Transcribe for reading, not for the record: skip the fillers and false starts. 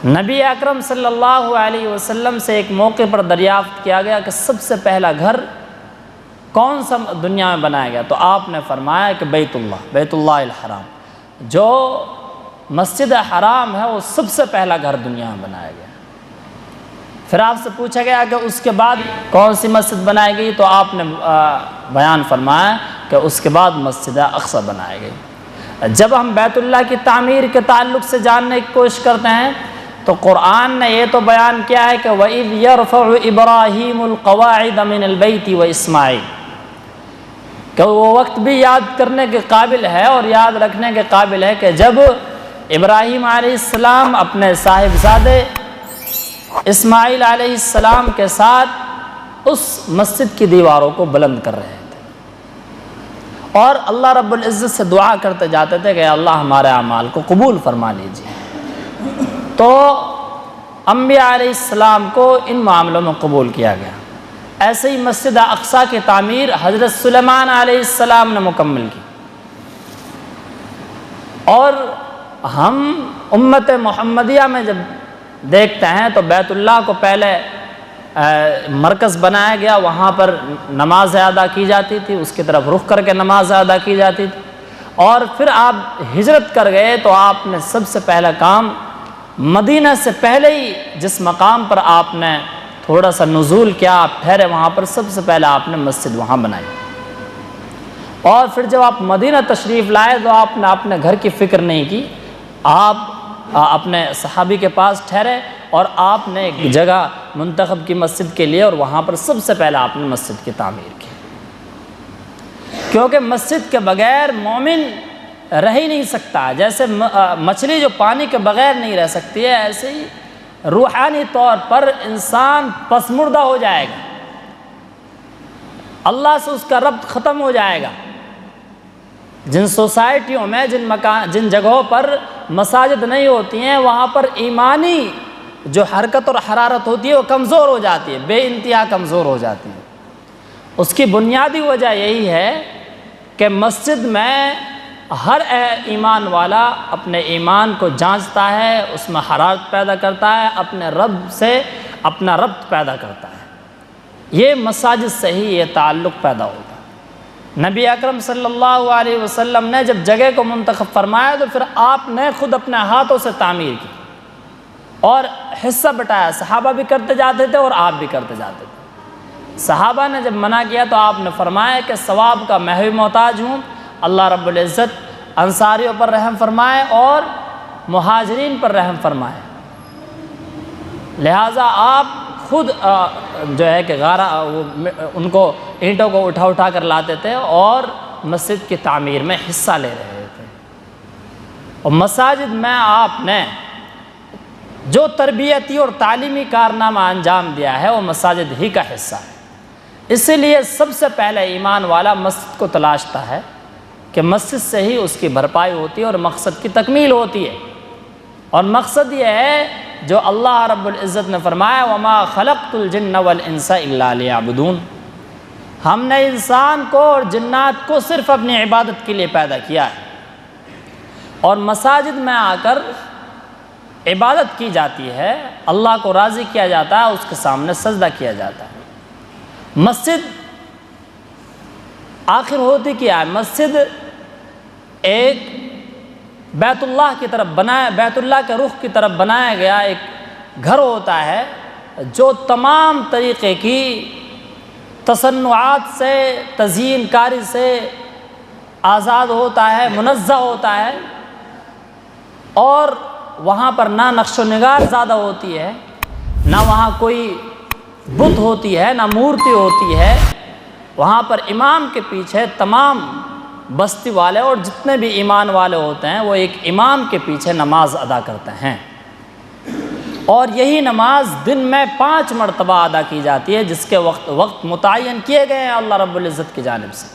نبی اکرم صلی اللہ علیہ وسلم سے ایک موقع پر دریافت کیا گیا کہ سب سے پہلا گھر کون سا دنیا میں بنایا گیا، تو آپ نے فرمایا کہ بیت اللہ الحرام، جو مسجد حرام ہے وہ سب سے پہلا گھر دنیا میں بنایا گیا۔ پھر آپ سے پوچھا گیا کہ اس کے بعد کون سی مسجد بنائی گئی، تو آپ نے بیان فرمایا کہ اس کے بعد مسجد اقصی بنائی گئی۔ جب ہم بیت اللہ کی تعمیر کے تعلق سے جاننے کی کوشش کرتے ہیں تو قرآن نے یہ تو بیان کیا ہے کہ وَإِذْ يَرْفَعُ إِبْرَاهِيمُ الْقَوَاعِدَ مِنَ الْبَيْتِ وَإِسْمَاعِيلُ، کہ وہ وقت بھی یاد کرنے کے قابل ہے اور یاد رکھنے کے قابل ہے کہ جب ابراہیم علیہ السلام اپنے صاحبزادے اسماعیل علیہ السلام کے ساتھ اس مسجد کی دیواروں کو بلند کر رہے تھے اور اللہ رب العزت سے دعا کرتے جاتے تھے کہ اللہ ہمارے اعمال کو قبول فرما لیجیے۔ تو انبیاء علیہ السلام کو ان معاملوں میں قبول کیا گیا۔ ایسے ہی مسجد اقصی کی تعمیر حضرت سلیمان علیہ السلام نے مکمل کی، اور ہم امت محمدیہ میں جب دیکھتے ہیں تو بیت اللہ کو پہلے مرکز بنایا گیا، وہاں پر نماز ادا کی جاتی تھی، اس کی طرف رخ کر کے نماز ادا کی جاتی تھی، اور پھر آپ ہجرت کر گئے تو آپ نے سب سے پہلا کام مدینہ سے پہلے ہی جس مقام پر آپ نے تھوڑا سا نزول کیا، آپ ٹھہرے وہاں پر، سب سے پہلے آپ نے مسجد وہاں بنائی، اور پھر جب آپ مدینہ تشریف لائے تو آپ نے اپنے گھر کی فکر نہیں کی، آپ اپنے صحابی کے پاس ٹھہرے اور آپ نے ایک جگہ منتخب کی مسجد کے لیے، اور وہاں پر سب سے پہلے آپ نے مسجد کی تعمیر کی، کیونکہ مسجد کے بغیر مومن رہ ہی نہیں سکتا۔ جیسے مچھلی جو پانی کے بغیر نہیں رہ سکتی ہے، ایسے ہی روحانی طور پر انسان پسمردہ ہو جائے گا، اللہ سے اس کا ربط ختم ہو جائے گا۔ جن سوسائٹیوں میں جن جگہوں پر مساجد نہیں ہوتی ہیں، وہاں پر ایمانی جو حرکت اور حرارت ہوتی ہے وہ کمزور ہو جاتی ہے، بے انتہا کمزور ہو جاتی ہے۔ اس کی بنیادی وجہ یہی ہے کہ مسجد میں ہر ایمان والا اپنے ایمان کو جانچتا ہے، اس میں حرارت پیدا کرتا ہے، اپنے رب سے اپنا ربط پیدا کرتا ہے، یہ مساجد سے ہی یہ تعلق پیدا ہوتا ہے۔ نبی اکرم صلی اللہ علیہ وسلم نے جب جگہ کو منتخب فرمایا تو پھر آپ نے خود اپنے ہاتھوں سے تعمیر کی اور حصہ بٹایا، صحابہ بھی کرتے جاتے تھے اور آپ بھی کرتے جاتے تھے۔ صحابہ نے جب منع کیا تو آپ نے فرمایا کہ ثواب کا میں بھی محتاج ہوں، اللہ رب العزت انصاریوں پر رحم فرمائے اور مہاجرین پر رحم فرمائے، لہٰذا آپ خود جو ہے کہ ان کو اینٹوں کو اٹھا کر لاتے تھے اور مسجد کی تعمیر میں حصہ لے رہے تھے۔ اور مساجد میں آپ نے جو تربیتی اور تعلیمی کارنامہ انجام دیا ہے وہ مساجد ہی کا حصہ ہے۔ اسی لیے سب سے پہلے ایمان والا مسجد کو تلاشتا ہے کہ مسجد سے ہی اس کی بھرپائی ہوتی ہے اور مقصد کی تکمیل ہوتی ہے، اور مقصد یہ ہے جو اللہ رب العزت نے فرمایا وَمَا خَلَقْتُ الْجِنَّ وَالْإِنسَ إِلَّا لِيَعْبُدُونَ، ہم نے انسان کو اور جنات کو صرف اپنی عبادت کے لیے پیدا کیا ہے، اور مساجد میں آ کر عبادت کی جاتی ہے، اللہ کو راضی کیا جاتا ہے، اس کے سامنے سجدہ کیا جاتا ہے۔ مسجد آخر ہوتی کیا ہے؟ مسجد ایک بیت اللہ کی طرف بیت اللہ کے رخ کی طرف بنایا گیا ایک گھر ہوتا ہے جو تمام طریقے کی تصنعات سے، تزئین کاری سے آزاد ہوتا ہے، منزہ ہوتا ہے، اور وہاں پر نہ نقش و نگار زیادہ ہوتی ہے، نہ وہاں کوئی بت ہوتی ہے، نہ مورتی ہوتی ہے۔ وہاں پر امام کے پیچھے تمام بستی والے اور جتنے بھی ایمان والے ہوتے ہیں وہ ایک امام کے پیچھے نماز ادا کرتے ہیں، اور یہی نماز دن میں 5 مرتبہ ادا کی جاتی ہے، جس کے وقت متعین کیے گئے ہیں اللہ رب العزت کی جانب سے۔